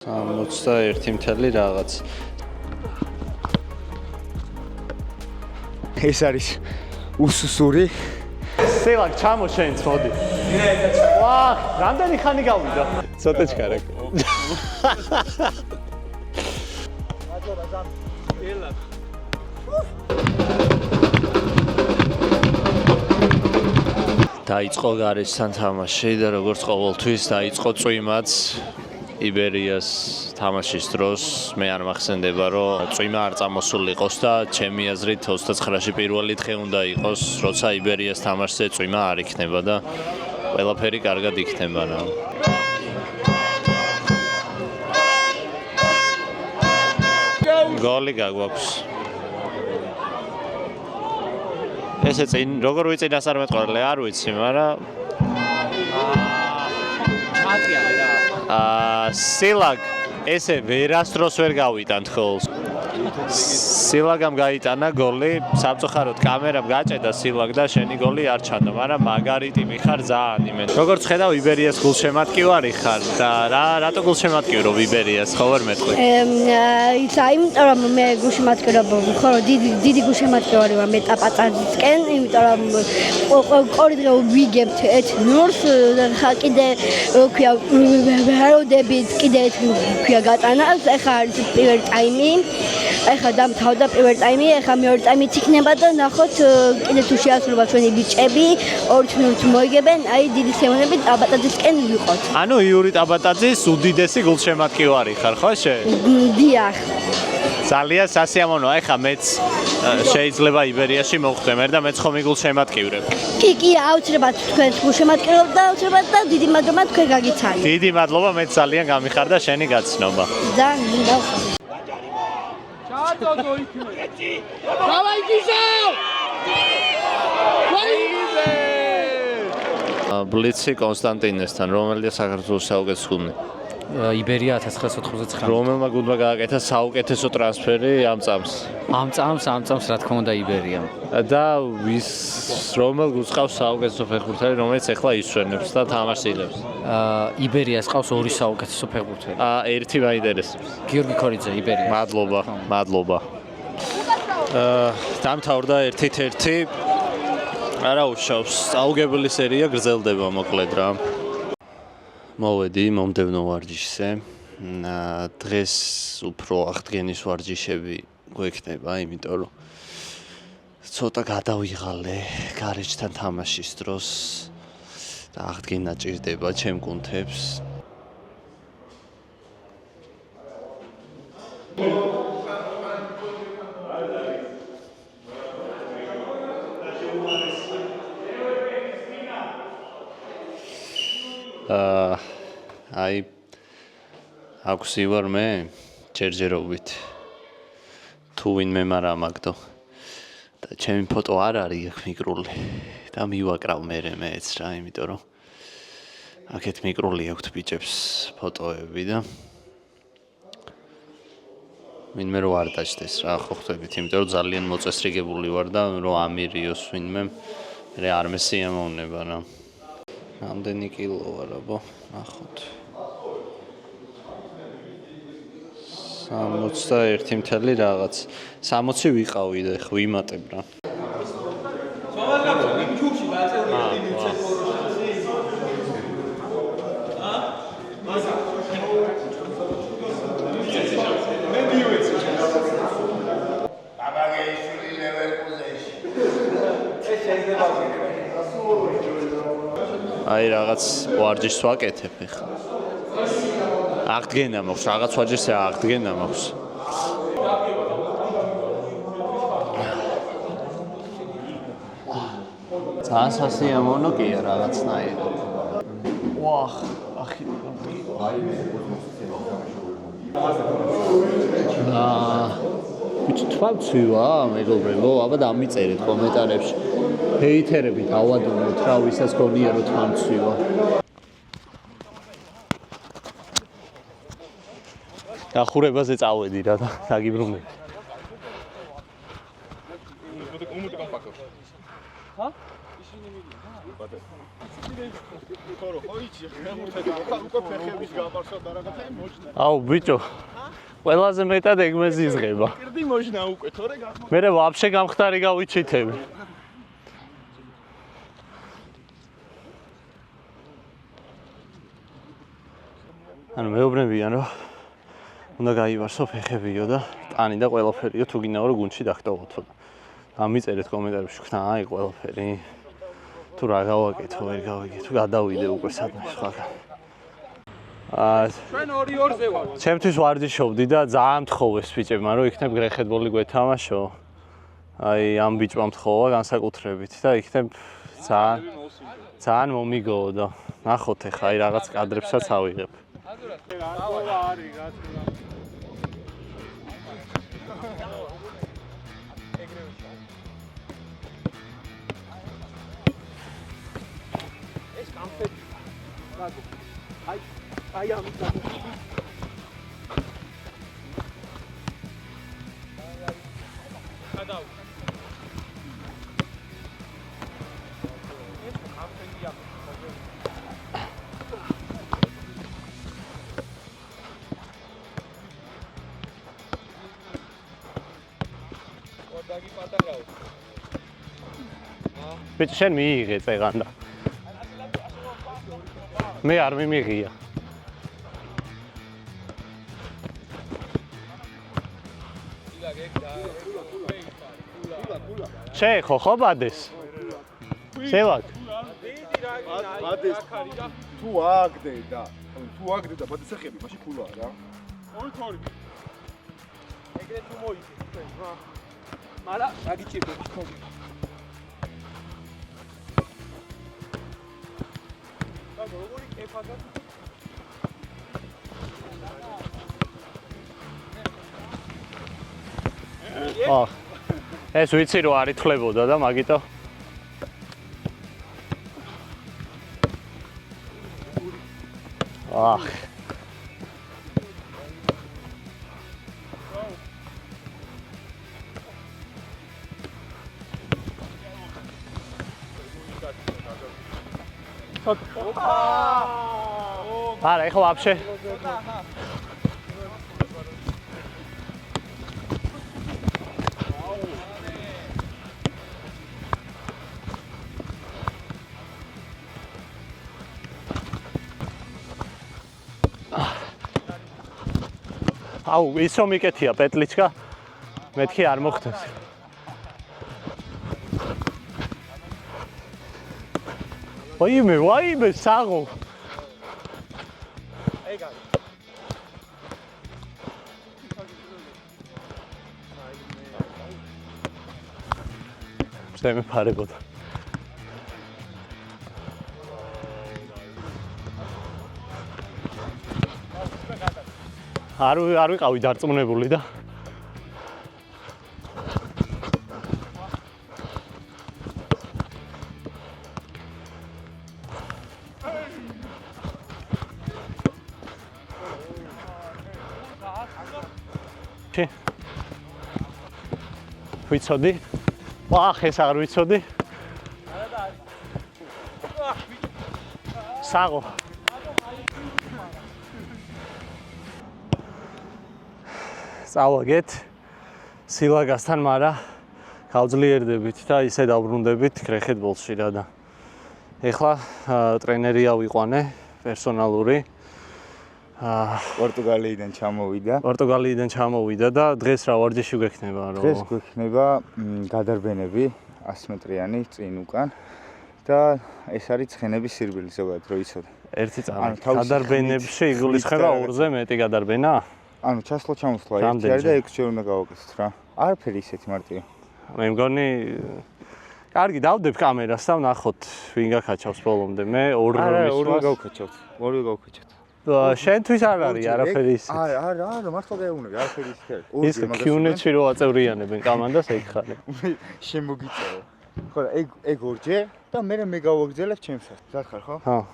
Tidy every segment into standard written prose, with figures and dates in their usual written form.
61 მთელი რაღაც. ეს არის უსუსური. სელაკ ჩამოშენც მოდი. ვაჰ, რამდენი ხანი გავიდა? ცოტა ჩქარაკ. დაიწყო გარეშთან თამაში და როგორც ყოველთვის დაიწყო წვიმაც იბერიას თამაშის დროს. მე არ მახსენდება რომ წვიმა არ წამოსული იყოს და ჩემი აზრით 29-ში პირველი დღე უნდა იყოს, როცა იბერიას თამაშზე წვიმა არ იქნება და ყველაფერი კარგად იქნება რა. გოლი გაგვაქვს. ესე წინ როგორ ვიცინას არ მეტყველე, არ ვიცი, მაგრამ ატიალე რა. სილაგ ესე ვერასდროს ვერ გავიტანთ ხოლს. სილაგამ გაიტანა გოლი, სამწუხაროდ კამერამ გაჭედა სილაგ და შენი გოლი არ ჩანდა, მაგრამ მაგარი ტიმი ხარ ძალიან იმენ. როგორც ხედავ იბერიას გულშემატკივარი ხარ და რატო გულშემატკივრო იბერიას, ხო ვერ მეტყვი? იმიტომ რომ მე გულშემატკივრობ, ხო დიდი გულშემატკივარი ვარ მე ტაპატაძისკენ, იმიტომ რომ ორი დღე ვიგებთ ერთ ნორს და კიდე ქვია ვაროდებით კიდე ერთ ქვია გატანა, ეხლა არის პირველი ტაიმი. ეხლა დამთავრდა პირველი ტაიმი, ეხლა მეორე ტაიმიც იქნება და ნახოთ კიდე თუ შეასრულება ჩვენი ბიჭები, 2 minutes მოიგებენ, აი დიდი სემონებით ტაბატაძისკენ ვიყოთ. ანუ იური ტაბატაძის უდიდესი გულშემატკივარი ხარ, ხო შე? დიახ. ძალიან სასიამოვნოა, ეხლა მეც შეიძლება იბერიაში მოვხვდე მე და მეც ხომ გულშემატკივრებ. კი, აუცილებლად თქვენ გულშემატკივრობთ და აუცილებლად და დიდი მადლობა თქვენ გაგიცანით. დიდი მადლობა, მეც ძალიან გამიხარდა შენი გაცნობა. ძალიან მინდა Давай გიზავ! ბლიცი კონსტანტინესთან, რომელია საქართველოს საუკეთესო გუნდი. იბერია 1999. რომელმა გუნდმა გააკეთა საუკეთესო ტრანსფერი ამ წამს. ამ წამს რა თქმა უნდა იბერიამ. და რომელ გუნდს ყავს საუკეთესო ფეხბურთელი, რომელიც ეხლა ისვენებს და თამაშს იღებს. იბერიას ყავს ორი საუკეთესო ფეხბურთელი. ერთი მაინტერესებს. გიორგი ქორიძე იბერია. მადლობა. დამთავრდა 1-1. არა უშავს. აუგებელი სერია გრძელდება მოკლედ რა. მოვედი მომდევნო ვარჯიშზე. დღეს უფრო აღდგენის ვარჯიშები გვექნება, იმიტომ რომ ცოტა გადავიღალე გარეშთან თამაშის დროს და აღდგენა ჭირდება ჩემ გუნდებს. აი აქვს ივარ მე ჯერჯერობით თუ ვინმე არა მაგდო და ჩემი ფოტო არ არის აქ მიკრული და მივაკრავ მეც რა, იმიტომ რომ აქეთ მიკრული აქვთ ბიჭებს ფოტოები და ვინმე რო არ დაჭდეს რა, ხო ხვდებით, იმიტომ რომ ძალიან მოწესრიგებული ვარ და რო ამირიოს ვინმე მე არ მესიამოვნება რა. რამდენი კილო ვარ აბა, ნახოთ. 61 მთელი რაღაც. 60 ვიყავი და ვიმატებ რა. აი რაღაც ვარჯიშს ვაკეთებ ახლა. აღდგენა მაქვს, რაღაც ვარჯიშზე აღდგენა მაქვს. ძალიან სასიამოვნო კია რაღაცნაირი. ვახ, ახი. ბიჭი თვალცვივა, მეგობრებო, აბა დამიწერეთ კომენტარებში. ჰეითერები დავადუნოთ რა, ვისაც გონია რომ თვალცვივა. დახურებაზე წავედი რა და დაგიბრუნე. ხა? ისინი მიგია. ბატონო. ხო, ხო, იცი. აუ ბიჭო ყველაზე მეტად ეგ მეზიზღება პირდი მოჟნა უკვე თორე მე ვაფშე გამხდარი გავიჩითები ანუ მეუბნებიან რომ უნდა გაივარსო ფეხებიო და ტანი და ყველაფერიო თუ გინდა რომ გუნდში დახტოვოთ ამიწერეთ კომენტარებში ხნა აი ყველაფერი თუ რა გავაკეთო ვერ გავიგე თუ გადავიდე უკვე სადმე სხვაგან ჩვენ 2-2-ზე ვარ ჩემთვის ვარჯიშობდი და ძალიან მთხოვეს ბიჭებმა რომ იქნებ გრეხეთბოლი გვეთამაშო აი ამ ბიჭმა მთხოვა განსაკუთრებით და იქნებ ძალიან მომიგოო და ნახოთ ახლა აი რაღაც კადრებსაც ავიღებ ეს კამფეტი რაგო აი ამით გადავ ეს კამფეტია ოდაგი პატარაო ბიჭო შენ მიიღე წეგან და მე არ მიმიღია შეხო ხო ბადეს შევაკ ბადეს თუ აგდე და ბადეს ახები მაშინ ქულა რა ორი ეგრე თუ მოიწე რა მარა რა გიჭირდება ხო როგორი კეფაგა ეს ვიცი რომ არ ითვლებოდა და მაგიტო არა ეხლა ვაფშე აუ ის რომ იკეთია პეტლიჩკა მეთქი არ მოხდეს ვაიმე საღო ეგ არის მე ფარებოდა არ ვიყავი დარწმუნებული და ვიცოდი ეს აღარ ვიცოდი საღო წავაგეთ სილაგასთან, მაგრამ გავძლიერდებით და ისე დავბრუნდებით გრეხეთბოლში რა და ეხლა ტრენერი ავიყვანე პერსონალური პორტუგალიიდან ჩამოვიდა და დღეს რა ვარჯიში გვექნება რომ დღეს გვექნება გადარბენები 100 მეტრიანი წინ უკან და ეს არის ცხენების სირბილი ზოგადად რო იცოდე. ერთი წამი გადარბენებში იგულისხმება 2-ზე მეტი გადარბენა? ანუ ჩამოსვლა ერთი არის და 6 ჯერ უნდა გავაკეთოთ რა. არაფერი ისეთი მარტივი. მე მგონი კარგი დავდებ კამერას და ვნახოთ ვინ გაკაჩავს ბოლომდე. მე ორივე გავკაჩავთ. შენთვის არ არის არაფერი ისეთი. არა, მართლა გაეუბნები, არაფერი ისეთი არის. ის Q&A-ში რო აწევრიანებენ კამანდას ეგ ხარ. შემოგიწევო. ხო, ეგ ორჯერ და მე გავაგზელებ ჩემსაც. ზარ ხარ ხო? ხო.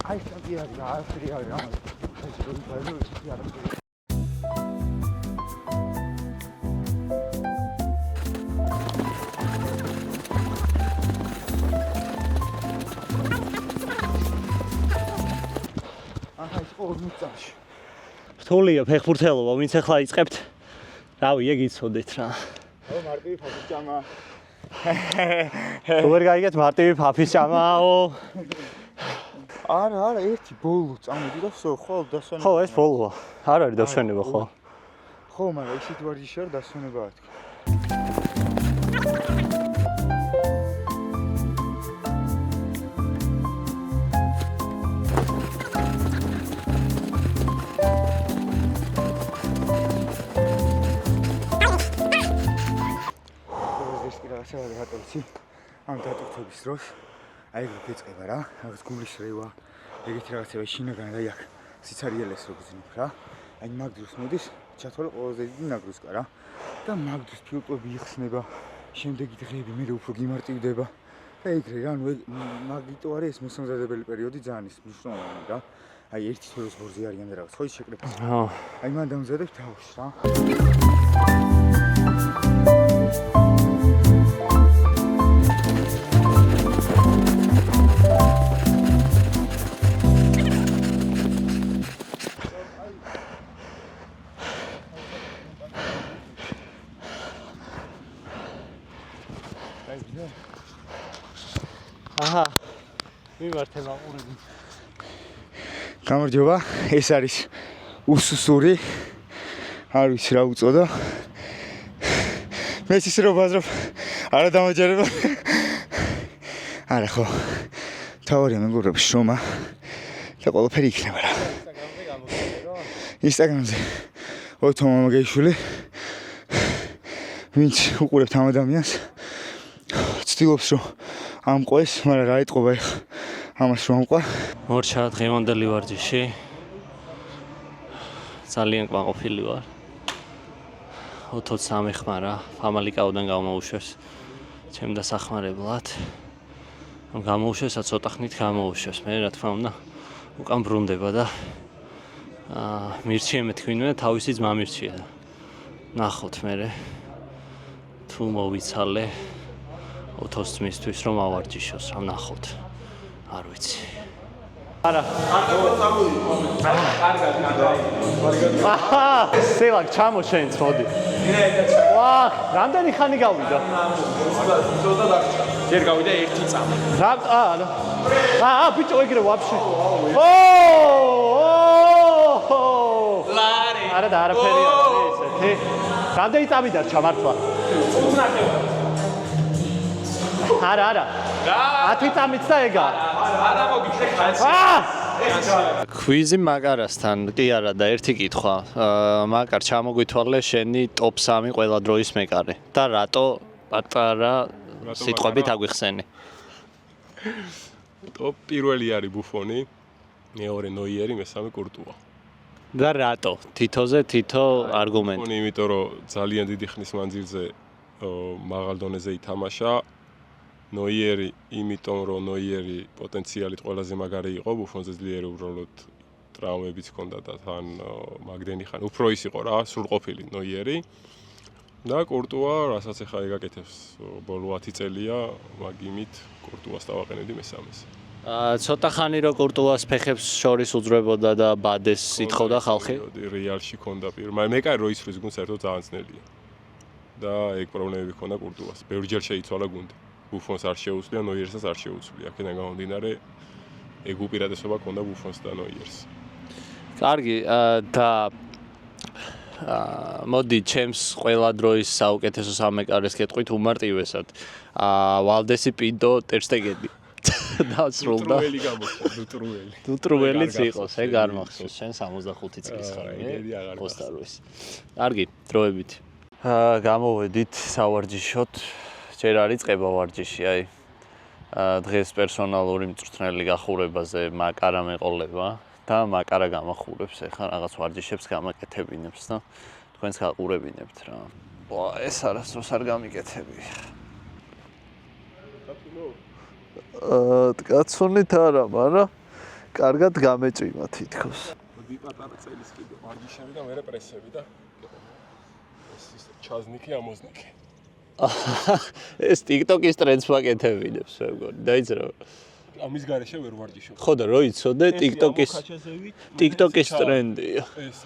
აი, არაფერი არის რა. 40 წამში. რთულია ფეხბურთელობა, ვინც ახლა იწყებთ. რავი, ეგ იცოდეთ რა. ო მარტივი ფაფის ჭამა. თუ ვერ გაიგეთ მარტივი ფაფის ჭამაო. არა, ერთი ბოლო წამოდი და ხო, დასვენება. ხო, ეს ბოლოა. არ არის დასვენება, ხო? ხო, მაგრამ ისეთ ვარჯიშია რომ დასვენებაა თქვა. რაღაცა ამ დატვირთების დროს აი ეგ გეწყება რა, რაღაც გულის რევა, ეგეთი რაღაცები შინაგან და აქ სიცარიელეს რო გძნობ რა. აი მაგ დროს მოდის ჩათვალე ყველაზე დიდი ნაგრუსკა რა. და მაგ დროს ფილტვები იხსნება, შემდეგი დღეები მე უფრო გიმარტივდება. და ეგრე რა, ნუ მაგიტო არის ეს მოსამზადებელი პერიოდი ძალიან ის მნიშვნელოვანი რა. აი ერთი თორეს ბორზე არიან და რაღაც ხო ის შეკრება. ხო. აი მან დამზადებ თავს რა. აჰა. მიმართე მაყურები. გამარჯობა, ეს არის უსუსური. არ ვიცი რა უწოდა. მე ის რო ვაზრობ, არა დამაჯერება. არა ხო. თავარია მეგობრებს შრომა და ყველაფერი იქნება რა. ინსტაგრამზე ოთო მამაგეიშვილი. ვინც უყურებთ ამ ადამიანს, ცდილობს რომ ამყვეს, მაგრამ რა ეტყობა ეხა ამას რომ ამყვა. მორჩა დღევანდელი ვარჯიში. ძალიან კმაყოფილი ვარ. ოთოც სამეხმარა, ფამალიკაოდან გამოვუშვეს. ჩემ დასახმარებლად. გამოუშვეს, ცოტა ხნით გამოუშვეს. მე რა თქმა უნდა, უკან ბრუნდება და მირჩიე მეთქვინე, თავისი ძმა მირჩია. ნახოთ მე თუ მოვიცალე ოთოს ძმისთვის რომ ავარჯიშოს, რა ნახოთ. არ ვიცი. არა. აჰა, სელაკ ჩამოშენც მოდი. ვა, რამდენი ხანი გავიდა? ცოტა დაგჭა. ჯერ გავიდა 1 წამი. რა, ბიჭო, ეგრე ვაფშე. ლარი. არა და არაფერი არ არის ესეთი. რამდენი წამი დარჩა მართლა? არა. 10 წამიც და ეგა. არა მოგიშე ხანს. ქვიზი მაკარასთან კი არა და ერთი კითხვა. მაკარ ჩამოგვითვალე შენი ტოპ 3 ყველა დროის მეკარე და რატო პატარა სიტყვებით აგვიხსენი? ტოპ პირველი არის ბუფონი, მეორე ნოიერი, მესამე კურტუა. და რატო? თითოზე თითო არგუმენტი. ბუფონი, იმიტომ რომ ძალიან დიდი ხნის მანძილზე მაღალ დონეზე ითამაშა. ნოიერი, იმიტომ რომ ნოიერი პოტენციალით ყველაზე მაგარი იყო, ბუფონზე ძლიერი უბრალოდ ტრავმებიც ჰქონდა და თან მაგდენი ხან უფრო ის იყო რა, სრულყოფილი ნოიერი. და კურტუა, რასაც ახლა ეგაკეთებს ბოლო 10 წელია, მაგიმით კურტუას დავაყენებდი მესამეს. ცოტა ხანი რო კურტუას ფეხებს შორის უძრებოდა და ბადეს ითხოვდა ხალხი. რეალში ჰქონდა მაგრამ მეკარე რო ისვრის გუნდს საერთოდ ძალიან ძნელია. და ეგ პრობლემები ჰქონდა კურტუას. ბევრჯერ შეიცვალა გუნდი. ბუფონს არ შეუძლია, ნოიერსაც არ შეუძლია. აქედან გამომდინარე ეგ უპირატესობა ჰქონდა ბუფონს და ნოიერს. კარგი, და მოდი ჩემს ყველა დროის საუკეთესო სამეკარეს კეთყვით უმარტივესად. ვალდესი, პინტო, ტერშტეგენი. დასრულდა. დუტრუელი გამოჩნდა, დუტრუელი. დუტრუელიც იყოს, ეგ არ მახსოვს, შენ 65 წლის ხარ, პოსტარუის. კარგი, დროებით. გამოვედით სავარჯიშოთ. ჯერ არის წება ვარჯიში, აი. დღეს პერსონალური მწვრთნელი გახურებაზე მაკარა მეყოლება და მაკარა გამახურებს, ეხლა რაღაც ვარჯიშებს გამაკეთებინებს და თქვენს გაყურებინებთ რა. ეს არასდროს არ გამიკეთები. კაცუნით არა, მაგრამ კარგად გამეჭიმა თითქოს. მოდი პატარა წელის კიდე ვარჯიშები და მერე პრესები და ეს ჩაზნიკი ამოზნიკი. ეს TikTok-ის ტრენდს მაკეთებინებს, მე მგონი, დაიძრა. ამის გარეშე ვერ ვარჯიშობ. ხო და რო იცოდე TikTok-ის ტრენდია. ეს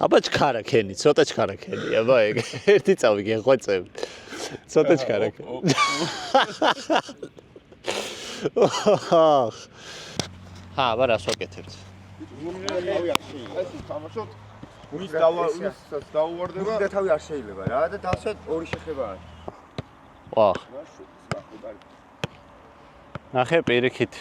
აბა ჩქარაქენი, ცოტა ჩქარაქენი, აბა ეგ ერთი წავი გეხვეწებ. ცოტა ჩქარაქენი. ჰა, აბა რას ვაკეთებთ? მის დაუვარდება და თავი არ შეიძლება რა და დავსვათ ორი შეხება არის. ვა. ნახე პირიქით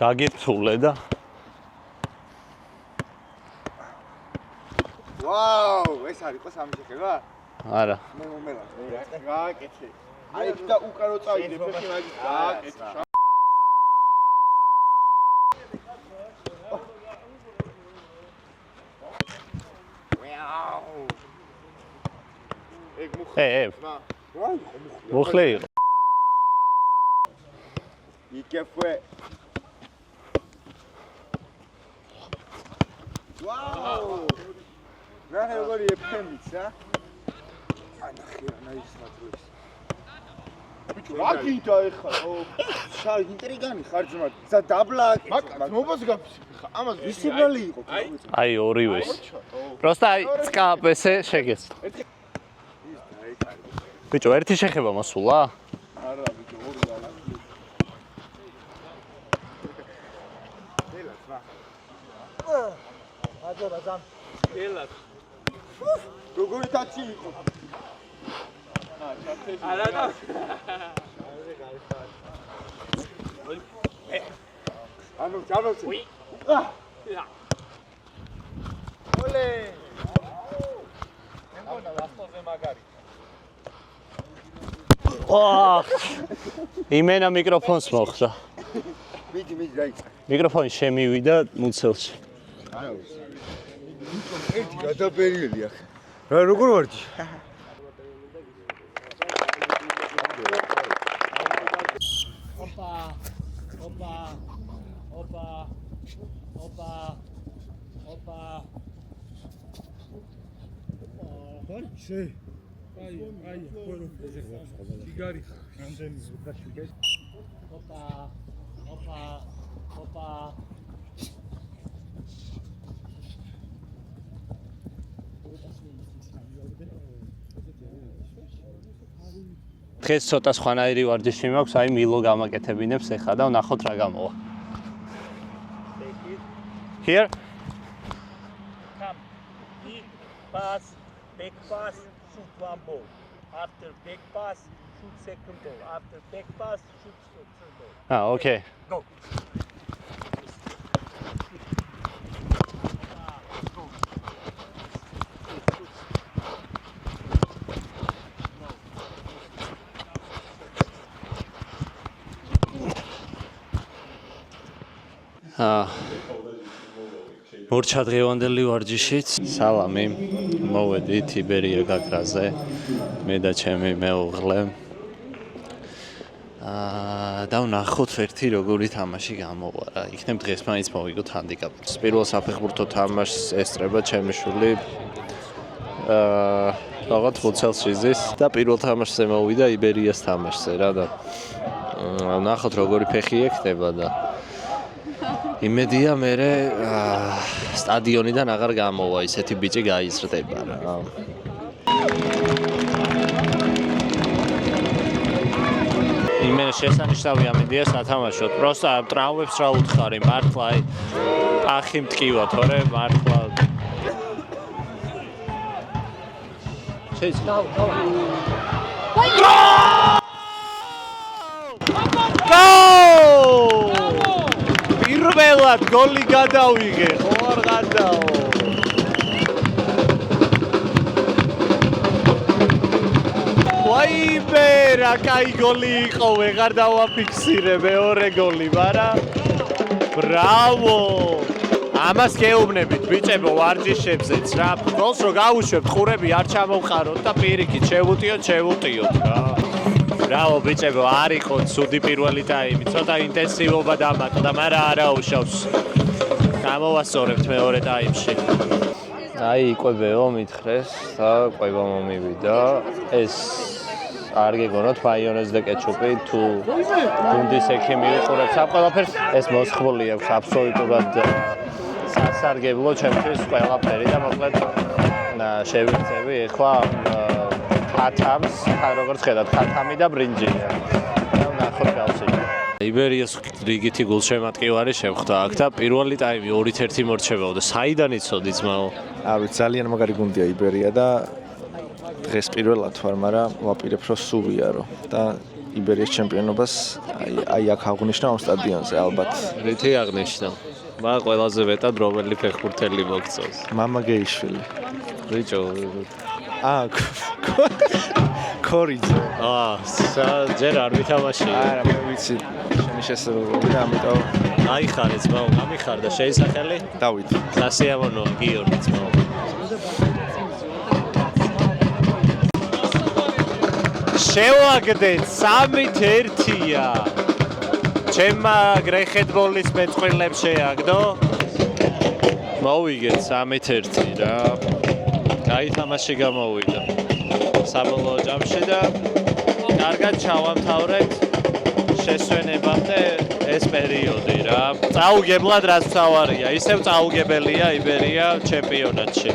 გაგიფთულე და ვაუ, ეს არის ყო სამი შეხება? არა. მე მომელა. გააკეთე. აი იქ და უკარო წავიდე ფეხი მაგის გააკეთე. ეგ მუხლე იყო. იკეფე. ვაუ! ნახე როგორი ეფემიც, ა? ანახი რა ის მატროის. ბიჭო, რა გინდა ეხლა? შავი ინტრიგანი ხარ ძმა. ზა დაბლაკი. მაგ მობას გაფიცი. ამას ვისიბრალი იყო. აი ორივეს. პროსტა აი წკაპესე შეგეცდა. ბიჭო, ერთი შეხება მოსულა? არა, ბიჭო, ორი და რა. ელას რა. აძორა ზამ. ელას. როგორი თაცი იყო? არა და. ანუ ჩავოცი. ოლე. მეგონა რასტოზე მაგარი. იმენა მიკროფონს მოხდა. მიდი დაიწყე. მიკროფონი შემივიდა მუცელში. არა უსი. ერთი გადაბერიელი ახლა. რა როგორ ვარჯი? ვარჯი. აი, ხოლო სიგარი რამდენი ზუგაში გეს? ოპა. დღეს ცოტა სხვანაირი ვარჯიში მაქვს, აი მილო გამაკეთებინებს ეხლა და ვნახოთ რა გამოვა. Here. Come. Pass, back pass, shoot one ball. After back pass, shoot second ball. After back pass, shoot third ball. Okay. Go. მორჩა დღევანდელი ვარჯიშით. სალამი. მოვედით იბერია გაქრაზე. მე და ჩემი მეუღლე. და ვნახოთ ერთი როგორი თამაში გამოვა რა. იქნებ დღეს მაინც მოვიგოთ ჰანდიკაპს. პირველ საფეხბურთო თამაშს ესწრება ჩემი შვილი. რაღაც მოცელს იზის და პირველ თამაშზე მოვიდა იბერიას თამაშზე რა და ვნახოთ როგორი ფეხი ექნება და იმედია მე სტადიონიდან აღარ გამოვა ისეთი ბიჭი გაიზრდება რა. იმენ შესანიშნავი ამედია სათამაშოდ. პროსტა ტრაუმებს რა უთხარი, მართლა აი პახი მტკივა თორე მართლა. შეიძლება. პირველად გოლი გადავიღე, ხო არ გადაო. ვაიმე, რა კაი გოლი იყო, ვეღარ დავაფიქსირე მეორე გოლი, მაგრამ ბრავო! ამას გეუბნებით ბიჭებო ვარჯიშებზეც რა. გოლს რო გავუშვებთ, ყურები არ ჩამოვყაროთ და პირიქით შევუტიოთ რა. ბრავო ბიჭებო, არ იყო ცუდი პირველი ტაიმი, ცოტა ინტენსივობა დამატო და მაგრამ არა უშავს. გამოვასწორებთ მეორე ტაიმში. აი იყვებეო მითხრეს და ყვება მომივიდა. ეს არ გეგონოთ მაიონეზი და კეჩუპი თუ გუნდის ექიმი უყურებს ამ ყველაფერს ეს მოსხმული აქვს აბსოლუტურად სასარგებლო ჩემთვის ყველაფერი და მოკლედ შევიწევი ეხლა ქათამს როგორც ხედავთ ქათამი და ბრინჯია და ნახოთ გავსი იბერიას რიგითი გულშემატკივარი შევხვდა აქ და პირველი ტაიმი 2-1 მორჩებაო და საიდან იცოდი ძმაო? არ ვიცი ძალიან მაგარი გუნდია იბერია და დღეს პირველად ვარ, მაგრამ ვაპირებ რომ სულ ვიარო და იბერიის ჩემპიონობას აი აქ აღნიშნა ამ სტადიონზე ალბათ. რითი აღნიშნა? მა ყველაზე მეტად რომელი ფეხბურთელი მოგწონს? მამაგეიშვილი. ბიჭო კორიძე. ჯერ არ ვითამაშია. არა, მე ვიცი. შენი შესაძლებლობა და ამიტომ აიხარე ძმაო, გამიხარდა შეისახელი? დავით. სასიამოვნოა გიორგი ძმაო. შევაგდეთ 3-1-ია. ჩემმა გრეხეთბოლის მეწყვილებს შეაგდო. მოვიგეთ 3-1 რა. კაი თამაში გამოვიდა. საბოლოო ჯამში და კარგად ჩავამთავრეთ შესვენებამდე ეს პერიოდი რა. წაუგებლად რაც თავარია. ისევ წაუგებელია იბერია ჩემპიონატში.